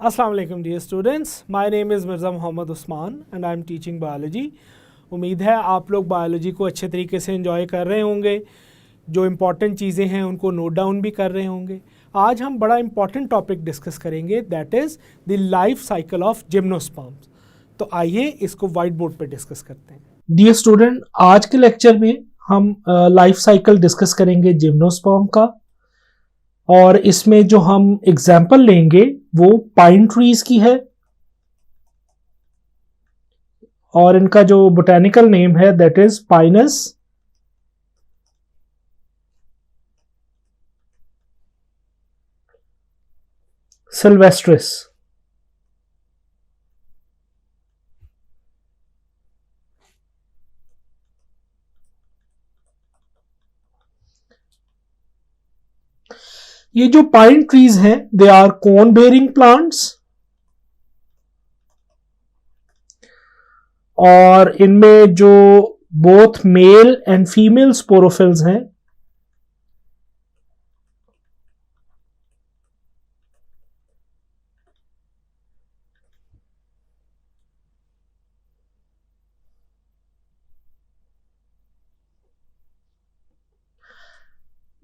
Assalamu alaikum dear students, my name is Mirza Muhammad Usman and I am teaching biology. उम्मीद है आप लोग biology को अच्छे तरीके से एंजॉय कर रहे होंगे, जो इम्पॉर्टेंट चीज़ें हैं उनको नोट डाउन भी कर रहे होंगे। आज हम बड़ा इम्पॉर्टेंट टॉपिक डिस्कस करेंगे, that is the life cycle of gymnosperms. तो आइए इसको वाइट बोर्ड पे डिस्कस करते हैं। डियर स्टूडेंट, आज के लेक्चर में हम लाइफ साइकिल डिस्कस करेंगे जिम्नोस्पर्म का, और इसमें जो हम एग्जाम्पल लेंगे वो पाइन ट्रीज की है, और इनका जो बोटेनिकल नेम है दैट इज पाइनस सिल्वेस्ट्रिस। ये जो पाइन ट्रीज हैं they are cone bearing plants, और इनमें जो both male and female sporophylls हैं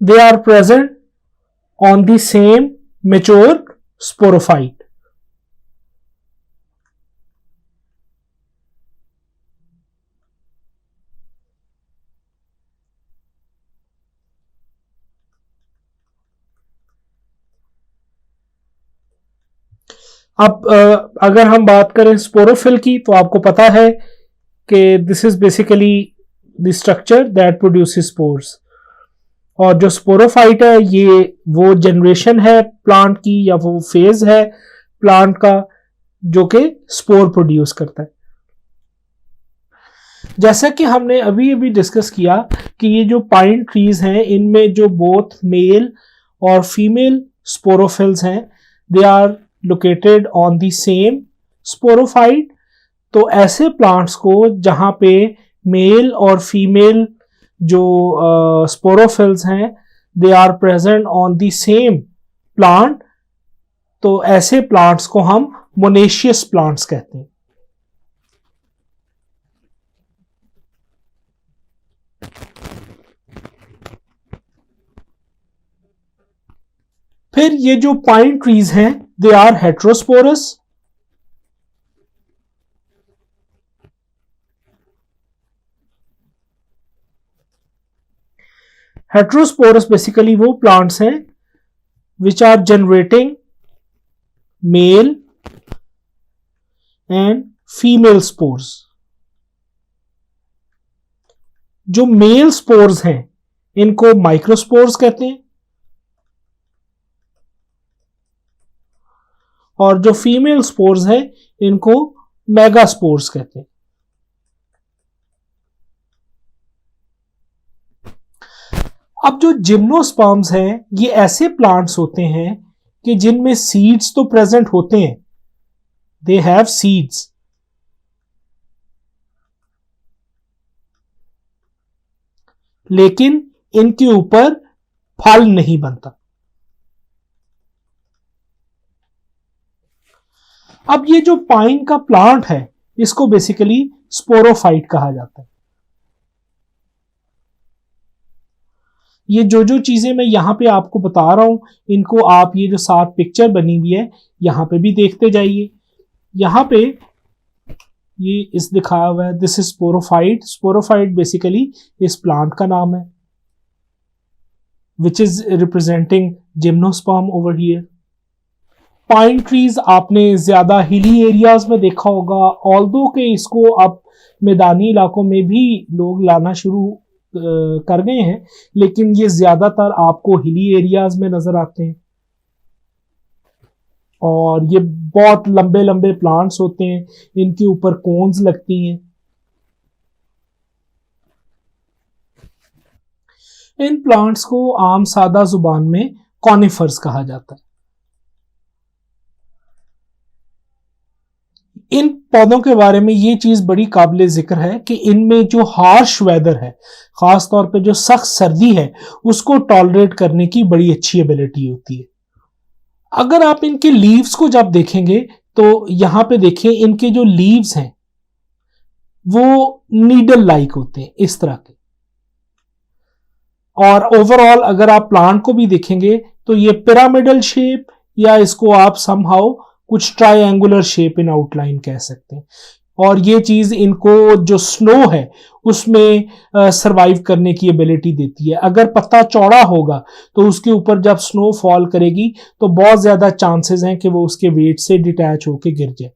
they are present on the same mature sporophyte. अब अगर हम बात करें स्पोरोफिल की, तो आपको पता है कि this is basically the structure that produces spores, और जो स्पोरोफाइट है ये वो जनरेशन है प्लांट की, या वो फेज है प्लांट का जो कि स्पोर प्रोड्यूस करता है। जैसा कि हमने अभी अभी डिस्कस किया कि ये जो पाइन ट्रीज हैं इनमें जो बोथ मेल और फीमेल स्पोरोफिल्स हैं they are located on the same sporophyte. तो ऐसे प्लांट्स को जहां पे मेल और फीमेल जो स्पोरोफिल्स हैं they are present on the same plant, तो ऐसे प्लांट्स को हम मोनेशियस प्लांट्स कहते हैं। फिर ये जो पाइन ट्रीज हैं they are heterosporous, heterosporous basically वो प्लांट्स हैं which are generating male and female spores. जो मेल स्पोर्स हैं इनको माइक्रोस्पोर्स कहते हैं, और जो फीमेल स्पोर्स हैं इनको मेगास्पोर्स कहते हैं। अब जो जिम्नोस्पर्म्स हैं ये ऐसे प्लांट्स होते हैं कि जिनमें सीड्स तो प्रेजेंट होते हैं, दे हैव सीड्स, लेकिन इनके ऊपर फल नहीं बनता। अब ये जो पाइन का प्लांट है इसको बेसिकली स्पोरोफाइट कहा जाता है। ये जो चीजें मैं यहां पे आपको बता रहा हूं इनको आप ये जो साथ पिक्चर बनी हुई है यहां पे भी देखते जाइए। यहां पे ये इस दिखाया हुआ है, this is sporophyte. Sporophyte basically इस प्लांट का नाम है which is representing gymnosperm over here. Pine trees आपने ज्यादा हिली एरियाज में देखा होगा, ऑल्दो के इसको अब मैदानी इलाकों में भी लोग लाना शुरू कर गए हैं, लेकिन ये ज्यादातर आपको हिली एरियाज में नजर आते हैं, और ये बहुत लंबे लंबे प्लांट्स होते हैं, इनके ऊपर कोन्स लगती हैं। इन प्लांट्स को आम सादा जुबान में कॉनिफर्स कहा जाता है। इन पौधों के बारे में ये चीज बड़ी काबिल जिक्र है कि इनमें जो हार्श वेदर है, खास तौर पे जो सख्त सर्दी है, उसको टॉलरेट करने की बड़ी अच्छी एबिलिटी होती है। अगर आप इनके लीव्स को जब देखेंगे तो यहां पे देखें, इनके जो लीव्स हैं वो नीडल लाइक होते हैं, इस तरह के। और ओवरऑल अगर आप प्लांट को भी देखेंगे तो ये पिरामिडल शेप, या इसको आप समहाउ कुछ ट्रायंगुलर शेप इन आउटलाइन कह सकते हैं। और ये चीज इनको जो स्नो है उसमें सरवाइव करने की एबिलिटी देती है। अगर पत्ता चौड़ा होगा तो उसके ऊपर जब स्नो फॉल करेगी तो बहुत ज्यादा चांसेस हैं कि वो उसके वेट से डिटैच होकर गिर जाए।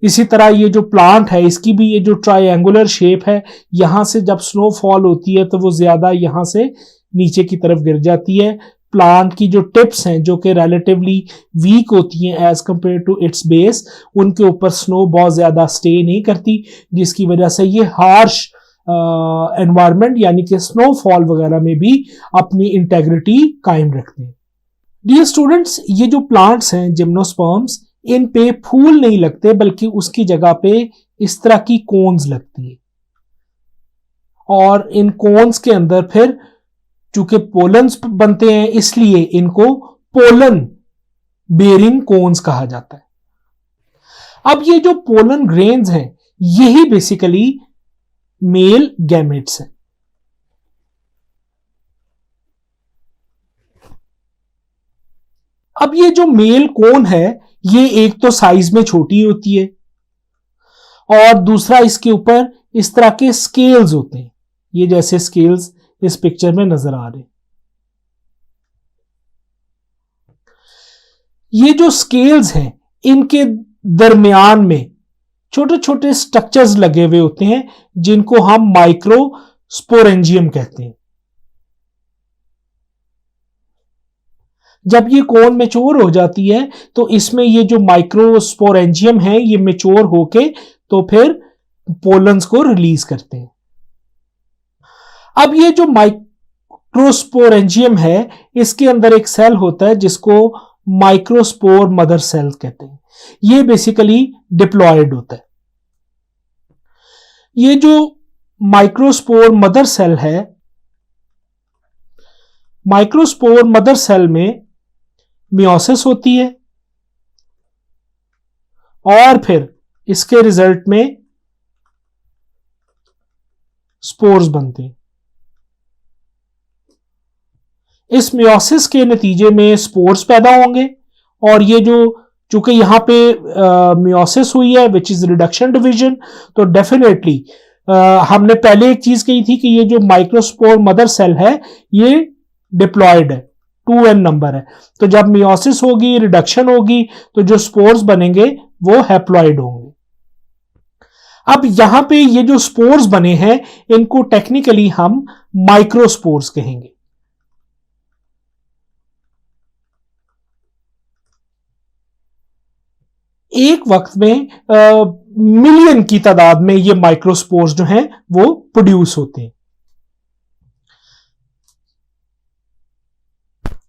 इसी तरह ये जो प्लांट है इसकी भी ये जो ट्रायंगुलर शेप है, यहां से जब स्नो फॉल होती है तो वो ज्यादा यहां से नीचे की तरफ गिर जाती है। प्लांट की जो टिप्स हैं जो कि रिलेटिवली वीक होती हैं as compared to its base, उनके ऊपर स्नो बहुत ज्यादा स्टे नहीं करती, जिसकी वजह से ये हार्श एनवायरनमेंट यानी कि स्नोफॉल वगैरह में भी अपनी इंटेग्रिटी कायम रखते हैं। डियर स्टूडेंट्स, ये जो प्लांट्स हैं जिम्नोस्पर्म्स, इन पे फूल नहीं लगते बल्कि उसकी जगह पे इस तरह की कोन्स लगती है। और इन कोन्स के अंदर फिर चूंकि पोलन्स बनते हैं इसलिए इनको पोलन बेरिंग कोन्स कहा जाता है। अब ये जो पोलन ग्रेन्स हैं यही बेसिकली मेल गैमेट्स हैं। अब ये जो मेल कोन है ये एक तो साइज में छोटी होती है और दूसरा इसके ऊपर इस तरह के स्केल्स होते हैं, ये जैसे स्केल्स इस पिक्चर में नजर आ रहे हैं। ये जो स्केल्स हैं इनके दरमियान में छोटे छोटे स्ट्रक्चर्स लगे हुए होते हैं जिनको हम माइक्रोस्पोरेंजियम कहते हैं। जब ये कोन मैच्योर हो जाती है तो इसमें ये जो माइक्रोस्पोरेंजियम है ये मैच्योर होके तो फिर पोलन्स को रिलीज करते हैं। अब ये जो माइक्रोस्पोरेंजियम है इसके अंदर एक सेल होता है जिसको माइक्रोस्पोर मदर सेल कहते हैं। ये बेसिकली डिप्लॉयड होता है। ये जो माइक्रोस्पोर मदर सेल है, माइक्रोस्पोर मदर सेल में मियोसिस होती है और फिर इसके रिजल्ट में स्पोर्स बनते हैं। इस मियोसिस के नतीजे में स्पोर्स पैदा होंगे और ये जो चूंकि यहां पे मियोसिस हुई है विच इज रिडक्शन डिवीजन, तो डेफिनेटली हमने पहले एक चीज कही थी कि ये जो माइक्रोस्पोर मदर सेल है ये डिप्लॉयड है, 2n नंबर है। तो जब मियोसिस होगी, रिडक्शन होगी, तो जो स्पोर्स बनेंगे वो हैप्लॉइड होंगे। अब यहां पे ये जो स्पोर्स बने हैं इनको टेक्निकली हम माइक्रोस्पोर्स कहेंगे। एक वक्त में मिलियन की तादाद में ये माइक्रोस्पोर्स जो हैं वो प्रोड्यूस होते हैं।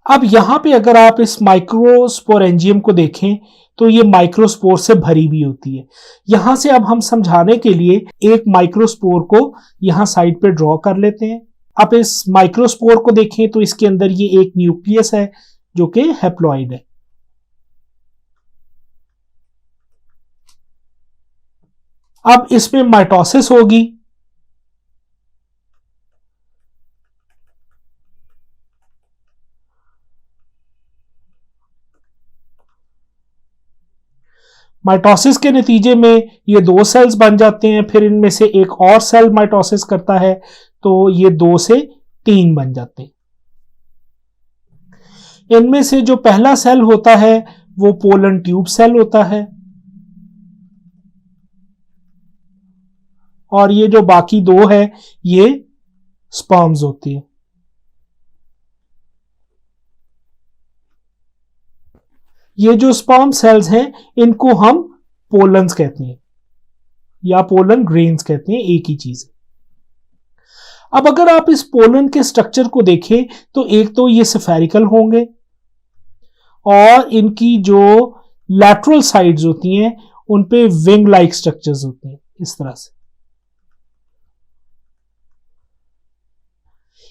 अब यहां पे अगर आप इस माइक्रोस्पोरेंजियम को देखें तो ये माइक्रोस्पोर से भरी हुई होती है। यहां से अब हम समझाने के लिए एक माइक्रोस्पोर को यहां साइड पे ड्रॉ कर लेते हैं। अब इस माइक्रोस्पोर को देखें तो इसके अंदर ये एक न्यूक्लियस है जो कि हैप्लॉइड है। अब इसमें माइटोसिस होगी। माइटोसिस के नतीजे में ये 2 सेल्स बन जाते हैं, फिर इनमें से एक और सेल माइटोसिस करता है तो ये 2 से 3 बन जाते हैं। इनमें से जो पहला सेल होता है वो पोलन ट्यूब सेल होता है और ये जो बाकी 2 है ये स्पर्म्स होती है। ये जो स्पर्म सेल्स हैं इनको हम पोलन्स कहते हैं या पोलन ग्रेन्स कहते हैं, एक ही चीज है। अब अगर आप इस पोलन के स्ट्रक्चर को देखें तो एक तो ये स्फेरिकल होंगे और इनकी जो लैटरल साइड्स होती हैं उन पे विंग लाइक स्ट्रक्चर्स होते हैं इस तरह से।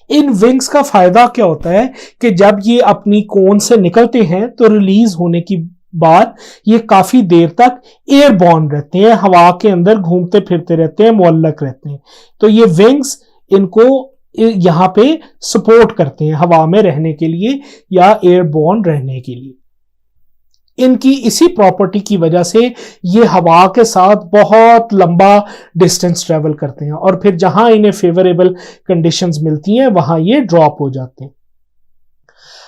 इन विंग्स का फायदा क्या होता है कि जब ये अपनी कोन से निकलते हैं तो रिलीज होने की बाद ये काफी देर तक एयरबॉर्न रहते हैं, हवा के अंदर घूमते फिरते रहते हैं, मुअल्लक रहते हैं। तो ये विंग्स इनको यहां पे सपोर्ट करते हैं हवा में रहने के लिए या एयरबॉर्न रहने के लिए। इनकी इसी प्रॉपर्टी की वजह से ये हवा के साथ बहुत लंबा डिस्टेंस ट्रेवल करते हैं और फिर जहां इन्हें फेवरेबल कंडीशंस मिलती हैं वहां ये ड्रॉप हो जाते हैं।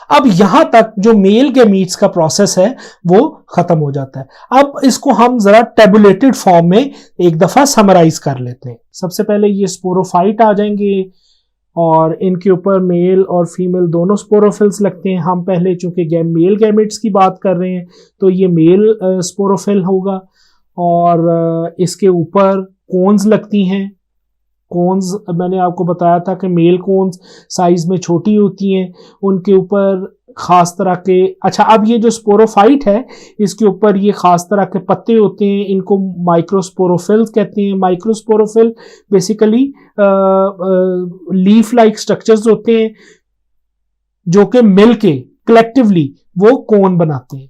अब यहां तक जो मेल गैमीट्स का प्रोसेस है वो खत्म हो जाता है। अब इसको हम जरा टेबुलेटेड फॉर्म में एक दफा समराइज कर लेते हैं। सबसे पहले ये स्पोरोफाइट आ जाएंगे और इनके ऊपर मेल और फीमेल दोनों स्पोरोफिल्स लगते हैं। हम पहले चूंकि मेल गैमेट्स की बात कर रहे हैं तो ये मेल स्पोरोफिल होगा और इसके ऊपर कोन्स लगती हैं। कोन्स मैंने आपको बताया था कि मेल कोन्स साइज में छोटी होती हैं, उनके ऊपर खास तरह के, अच्छा अब ये जो स्पोरोफाइट है इसके ऊपर ये खास तरह के पत्ते होते हैं, इनको माइक्रोस्पोरोफिल्स कहते हैं। Microsporophyll basically leaf like structures होते हैं जो कि मिलके कलेक्टिवली वो कोन बनाते हैं।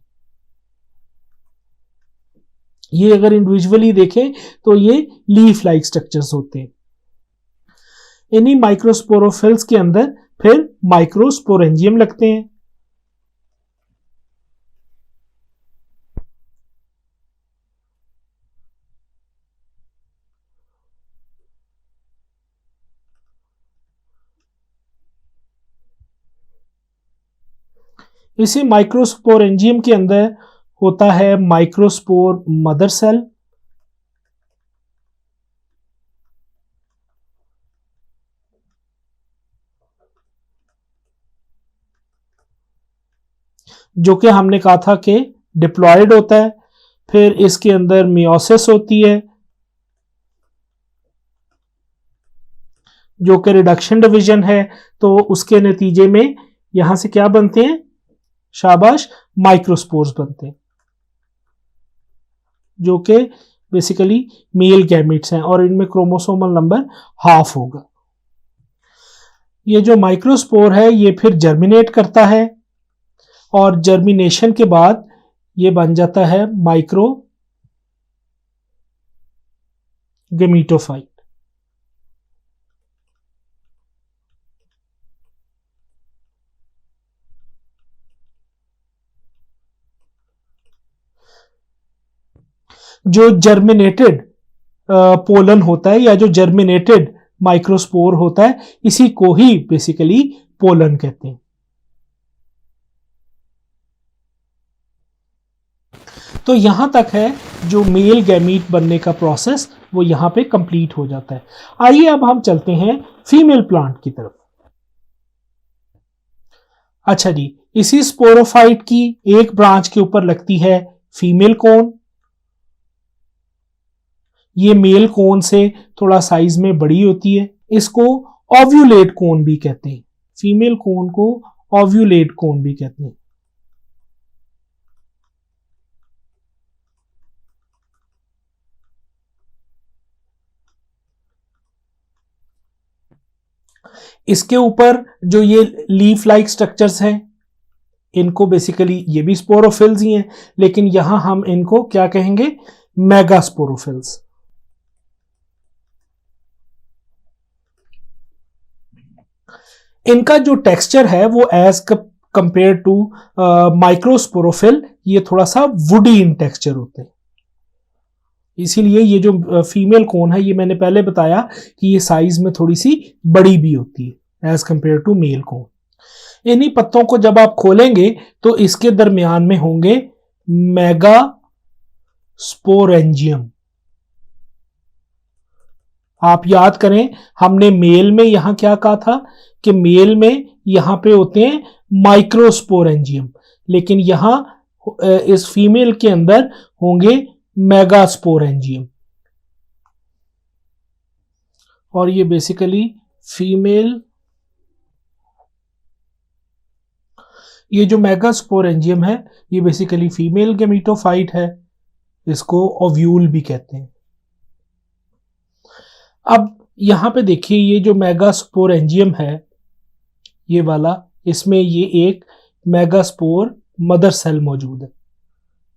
ये अगर इंडिविजुअली देखें तो ये लीफ लाइक स्ट्रक्चर्स होते हैं। इन्हीं माइक्रोस्पोरोफिल्स के अंदर फिर माइक्रोस्पोरेंजियम लगते हैं। इसी माइक्रोस्पोरेंजियम के अंदर होता है माइक्रोस्पोर मदर सेल। जो कि हमने कहा था कि डिप्लॉयड होता है। फिर इसके अंदर मियोसिस होती है जो कि रिडक्शन डिवीजन है। तो उसके नतीजे में यहां से क्या बनते हैं, शाबाश, माइक्रोस्पोर्स बनते हैं जो कि बेसिकली मेल गैमेट्स हैं और इनमें क्रोमोसोमल नंबर हाफ होगा। ये जो माइक्रोस्पोर है ये फिर जर्मिनेट करता है और जर्मिनेशन के बाद ये बन जाता है माइक्रो गैमीटोफाइट। जो जर्मिनेटेड पोलन होता है या जो जर्मिनेटेड माइक्रोस्पोर होता है इसी को ही बेसिकली पोलन कहते हैं। तो यहां तक है जो मेल गैमीट बनने का प्रोसेस वो यहां पे कंप्लीट हो जाता है। आइए अब हम चलते हैं फीमेल प्लांट की तरफ। अच्छा जी, इसी स्पोरोफाइट की एक ब्रांच के ऊपर लगती है फीमेल कोन। ये मेल कोन से थोड़ा साइज में बड़ी होती है। इसको ओव्यूलेट कोन भी कहते हैं। फीमेल कोन को ओव्यूलेट कोन भी कहते हैं। इसके ऊपर जो ये लीफ लाइक स्ट्रक्चर्स हैं इनको बेसिकली ये भी स्पोरोफिल्स ही हैं, लेकिन यहां हम इनको क्या कहेंगे, मेगास्पोरोफिल्स। इनका जो टेक्सचर है वो एज कंपेयर टू माइक्रोस्पोरोफिल ये थोड़ा सा वुडी इन टेक्सचर होते हैं। इसीलिए ये जो फीमेल कोन है ये मैंने पहले बताया कि ये साइज में थोड़ी सी बड़ी भी होती है as compared to male cone. इन्हीं पत्तों को जब आप खोलेंगे तो इसके दरमियान में होंगे मेगा स्पोरेंजियम। आप याद करें हमने मेल में यहां क्या कहा था कि मेल में यहां पे होते हैं माइक्रोस्पोरेंजियम, लेकिन यहां इस फीमेल के अंदर होंगे मेगास्पोरेंजियम। और ये बेसिकली फीमेल, ये जो मेगास्पोरेंजियम है ये बेसिकली फीमेल गैमीटोफाइट है, इसको ओव्यूल भी कहते हैं। अब यहां पे देखिए ये जो मेगास्पोरेंजियम है ये वाला, इसमें ये एक मेगास्पोर मदर सेल मौजूद है।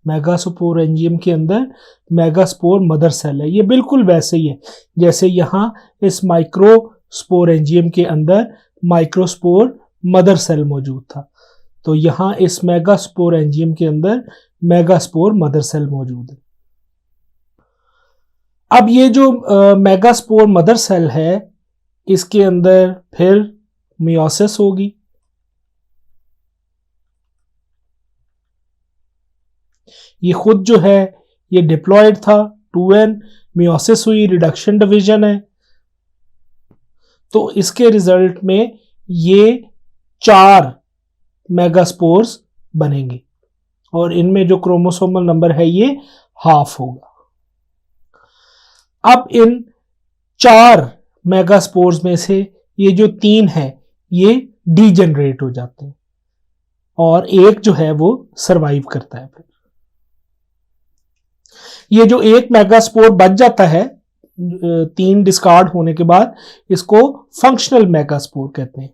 मेगास्पोरेंजियम के अंदर मेगास्पोर मदर सेल है। ये बिल्कुल वैसे ही है जैसे यहाँ इस माइक्रोस्पोरेंजियम के अंदर माइक्रोस्पोर मदर सेल मौजूद था, तो यहाँ इस मेगास्पोरेंजियम के अंदर मेगास्पोर मदर सेल मौजूद है। अब ये जो मेगास्पोर मदर सेल है, इसके अंदर फिर मियोसिस होगी। ये खुद जो है ये डिप्लॉयड था, 2n, मियोसिस हुई, रिडक्शन डिवीजन है। तो इसके रिजल्ट में ये 4 मेगास्पोर्स बनेंगे और इनमें जो क्रोमोसोमल नंबर है ये हाफ होगा। अब इन 4 मेगास्पोर्स में से ये जो 3 है ये डीजेनरेट हो जाते हैं और एक जो है वो सरवाइव करता है। फिर ये जो एक मेगास्पोर बच जाता है 3 डिस्कार्ड होने के बाद, इसको फंक्शनल मेगास्पोर कहते हैं।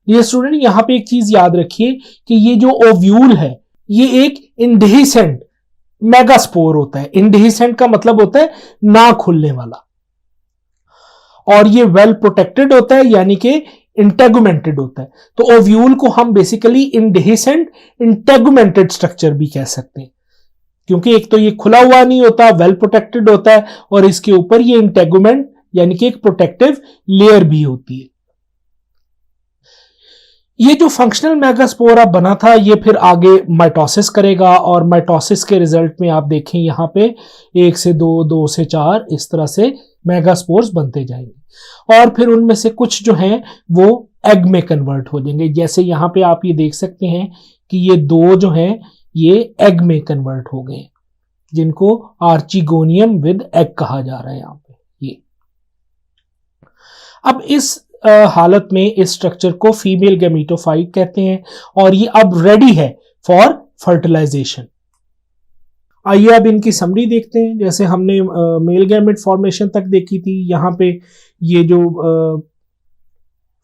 ये स्टूडेंट यहां पे एक चीज याद रखिए कि ये जो ओव्यूल है ये एक इंडेहिसेंट मेगास्पोर होता है। इंडेहिसेंट का मतलब होता है ना खुलने वाला, और ये वेल प्रोटेक्टेड होता है यानी कि इंटेगुमेंटेड होता है। तो ओव्यूल को हम बेसिकली इंडेहिसेंट इंटेगुमेंटेड स्ट्रक्चर भी कह सकते हैं, क्योंकि एक तो ये खुला हुआ नहीं होता, वेल प्रोटेक्टेड होता है, और इसके ऊपर ये इंटेगुमेंट यानी कि एक प्रोटेक्टिव लेयर भी होती है। ये जो फंक्शनल मेगास्पोर अब बना था ये फिर आगे माइटोसिस करेगा, और माइटोसिस के रिजल्ट में आप देखें यहां पे 1 से 2, 2 से 4 इस तरह से मेगास्पोर्स बनते जाएंगे, और फिर उनमें से कुछ जो हैं वो एग में कन्वर्ट हो जाएंगे। जैसे यहां पे आप ये देख सकते हैं कि ये 2 जो हैं ये एग में कन्वर्ट हो गए, जिनको आर्चिगोनियम विद एग कहा जा रहा है यहां पे। ये अब इस हालत में इस स्ट्रक्चर को फीमेल गैमेटोफाइट कहते हैं, और ये अब रेडी है फॉर फर्टिलाइजेशन। आइए अब इनकी समरी देखते हैं। जैसे हमने मेल गैमेट फॉर्मेशन तक देखी थी, यहाँ पे ये जो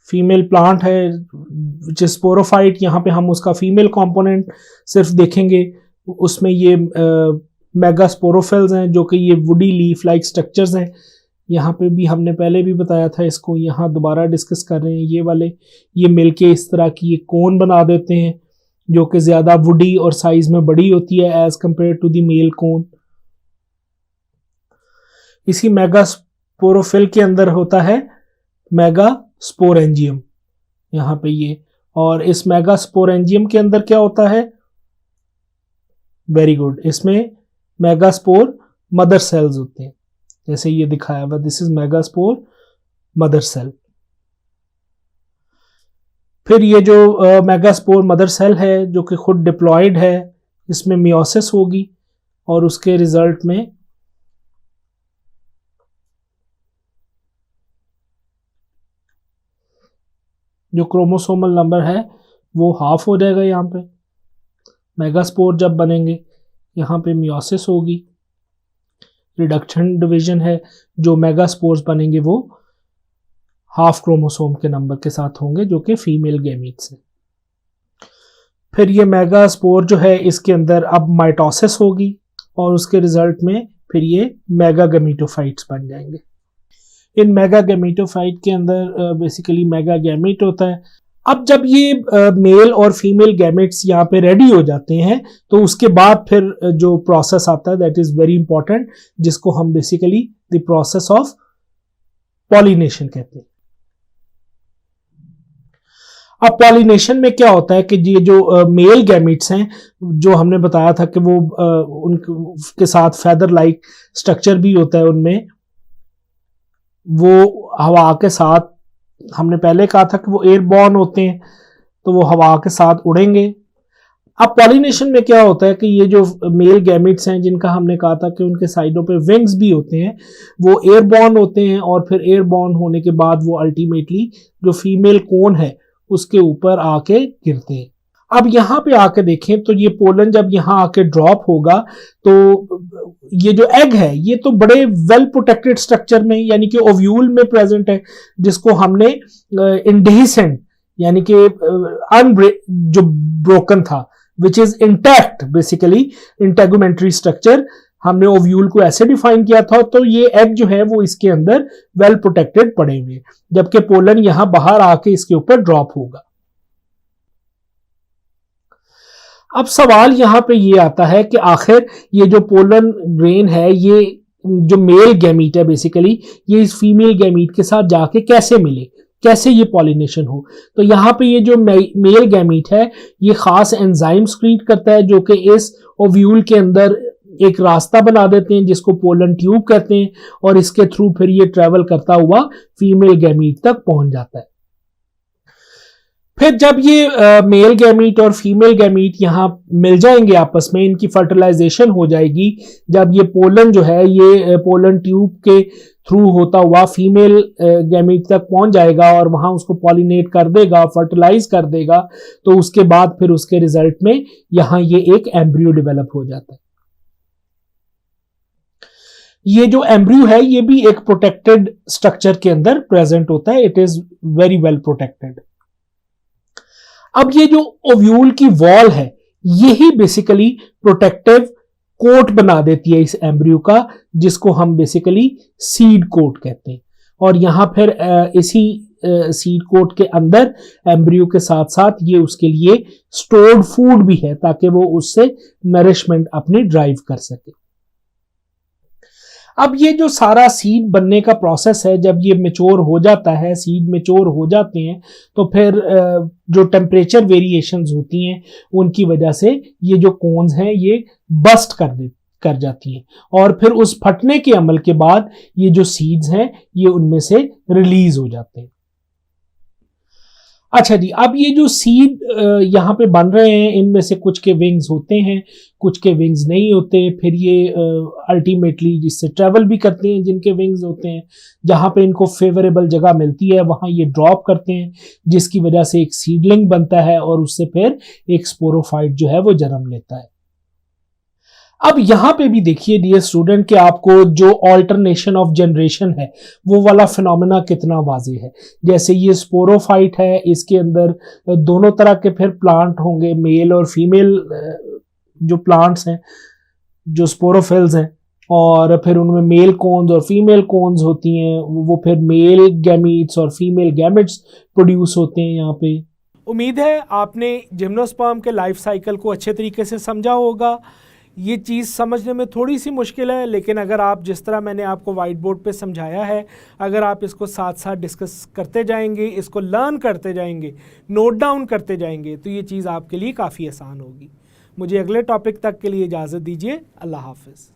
फीमेल प्लांट है विच इज स्पोरोफाइट, यहाँ पे हम उसका फीमेल कंपोनेंट सिर्फ देखेंगे। उसमें ये मेगास्पोरोफिल्स हैं जो कि ये वुडी लीफ लाइक स्ट्रक्चर्स हैं। यहाँ पे भी हमने पहले भी बताया था इसको, यहाँ दोबारा डिस्कस कर रहे हैं। ये वाले ये मिलके इस तरह की ये कोन बना देते हैं जो कि ज़्यादा वुडी और साइज में बड़ी होती है as compared to the male cone. इसी मेगास्पोरोफिल के अंदर होता है मेगास्पोरेंजियम यहाँ पे ये, और इस मेगास्पोरेंजियम के अंदर क्या होता है, वेरी गुड, इसमें मेगास्पोर मदर सेल्स होते हैं जैसे ये दिखाया हुआ, this is megaspore mother cell. फिर ये जो मेगास्पोर मदर सेल है जो कि खुद डिप्लॉयड है, इसमें मियोसिस होगी और उसके रिजल्ट में जो क्रोमोसोमल नंबर है वो हाफ हो जाएगा। यहाँ पे मेगास्पोर जब बनेंगे यहाँ पे मियोसिस होगी, रिडक्शन डिवीजन है, जो मेगास्पोर्स बनेंगे वो हाफ क्रोमोसोम के नंबर के साथ होंगे जो कि फीमेल गैमीट्स है। फिर ये मेगास्पोर जो है इसके अंदर अब माइटोसिस होगी और उसके रिजल्ट में फिर ये मेगागैमेटोफाइट्स बन जाएंगे। इन मेगागैमेटोफाइट के अंदर बेसिकली मेगागैमेट होता है। अब जब ये मेल और फीमेल गैमेट्स यहाँ पे रेडी हो जाते हैं तो उसके बाद फिर जो प्रोसेस आता है दैट इज वेरी इंपॉर्टेंट, जिसको हम basically the process of pollination कहते हैं। अब पॉलिनेशन में क्या होता है कि ये जो मेल गैमेट्स हैं जो हमने बताया था कि वो उनके साथ फेदर लाइक स्ट्रक्चर भी होता है, उनमें वो हवा के साथ, हमने पहले कहा था कि वो एयरबॉर्न होते हैं तो वो हवा के साथ उड़ेंगे। अब पॉलिनेशन में क्या होता है कि ये जो मेल गैमेट्स हैं जिनका हमने कहा था कि उनके साइडों पे विंग्स भी होते हैं, वो एयरबॉर्न होते हैं और फिर एयरबॉर्न होने के बाद वो अल्टीमेटली जो फीमेल कोन है उसके ऊपर आके गिरते हैं। अब यहाँ पे आके देखें तो ये पोलन जब यहाँ आके ड्रॉप होगा तो ये जो एग है ये तो बड़े वेल प्रोटेक्टेड स्ट्रक्चर में यानी कि ओव्यूल में प्रेजेंट है, जिसको हमने इंडेहिसेंट यानी कि जो ब्रोकन था which is intact basically integumentary structure, हमने ओव्यूल को ऐसे डिफाइन किया था। तो ये एग जो है वो इसके अंदर वेल प्रोटेक्टेड पड़े हुए, जबकि पोलन यहां बाहर आके इसके ऊपर ड्रॉप होगा। अब सवाल यहां पे ये आता है कि आखिर ये जो पोलन ग्रेन है ये जो मेल गैमीट है बेसिकली ये इस फीमेल गैमीट के साथ जाके कैसे मिले, कैसे ये पॉलिनेशन हो। तो यहाँ पे ये जो मेल गैमीट है ये खास एंजाइम सक्रीट करता है जो कि इस ओव्यूल के अंदर एक रास्ता बना देते हैं जिसको पोलन ट्यूब कहते हैं, और इसके थ्रू फिर ये ट्रेवल करता हुआ फीमेल गैमीट तक पहुंच जाता है। फिर जब ये मेल गैमीट और फीमेल गैमीट यहाँ मिल जाएंगे आपस में, इनकी फर्टिलाइजेशन हो जाएगी, जब ये पोलन जो है ये पोलन ट्यूब के थ्रू होता हुआ फीमेल गैमीट तक पहुंच जाएगा और वहां उसको पॉलिनेट कर देगा, फर्टिलाइज कर देगा, तो उसके बाद फिर उसके रिजल्ट में यहाँ ये एक एम्ब्रियो डेवलप हो जाता है। ये जो एम्ब्रियो है ये भी एक प्रोटेक्टेड स्ट्रक्चर के अंदर प्रेजेंट होता है, it is very well protected. अब ये जो ओव्यूल की वॉल है यही बेसिकली प्रोटेक्टिव कोट बना देती है इस एम्ब्रियो का, जिसको हम बेसिकली सीड कोट कहते हैं। और यहां फिर इसी सीड कोट के अंदर एम्ब्रियो के साथ साथ ये उसके लिए स्टोर्ड फूड भी है ताकि वो उससे नरिशमेंट अपनी ड्राइव कर सके। अब ये जो सारा सीड बनने का प्रोसेस है, जब ये मैच्योर हो जाता है, सीड मैच्योर हो जाते हैं, तो फिर जो टेम्परेचर वेरिएशंस होती हैं उनकी वजह से ये जो कोन्स हैं ये बस्ट कर जाती हैं, और फिर उस फटने के अमल के बाद ये जो सीड्स हैं ये उनमें से रिलीज हो जाते हैं। अच्छा जी, अब ये जो सीड यहाँ पे बन रहे हैं इनमें से कुछ के विंग्स होते हैं, कुछ के विंग्स नहीं होते। फिर ये अल्टीमेटली जिससे ट्रेवल भी करते हैं जिनके विंग्स होते हैं, जहाँ पे इनको फेवरेबल जगह मिलती है वहाँ ये ड्रॉप करते हैं, जिसकी वजह से एक सीडलिंग बनता है और उससे फिर एक स्पोरोफाइट जो है वो जन्म लेता है। अब यहां पे भी देखिए डियर स्टूडेंट कि आपको जो ऑल्टरनेशन ऑफ जनरेशन है वो वाला फिनोमेना कितना वाज़ेह है। जैसे ये स्पोरोफाइट है, इसके अंदर दोनों तरह के फिर प्लांट होंगे, मेल और फीमेल जो प्लांट्स हैं जो स्पोरोफिल्स हैं, और फिर उनमें मेल कोन्स और फीमेल कोन्स होती हैं, वो फिर मेल गैमीट्स और फीमेल गैमेट्स प्रोड्यूस होते हैं यहाँ पे। उम्मीद है आपने जिम्नोस्पर्म के लाइफ साइकिल को अच्छे तरीके से समझा होगा। ये चीज़ समझने में थोड़ी सी मुश्किल है, लेकिन अगर आप जिस तरह मैंने आपको वाइट बोर्ड पे समझाया है, अगर आप इसको साथ साथ डिस्कस करते जाएंगे, इसको लर्न करते जाएंगे, नोट डाउन करते जाएंगे, तो ये चीज़ आपके लिए काफ़ी आसान होगी। मुझे अगले टॉपिक तक के लिए इजाज़त दीजिए। अल्लाह हाफ़िज़।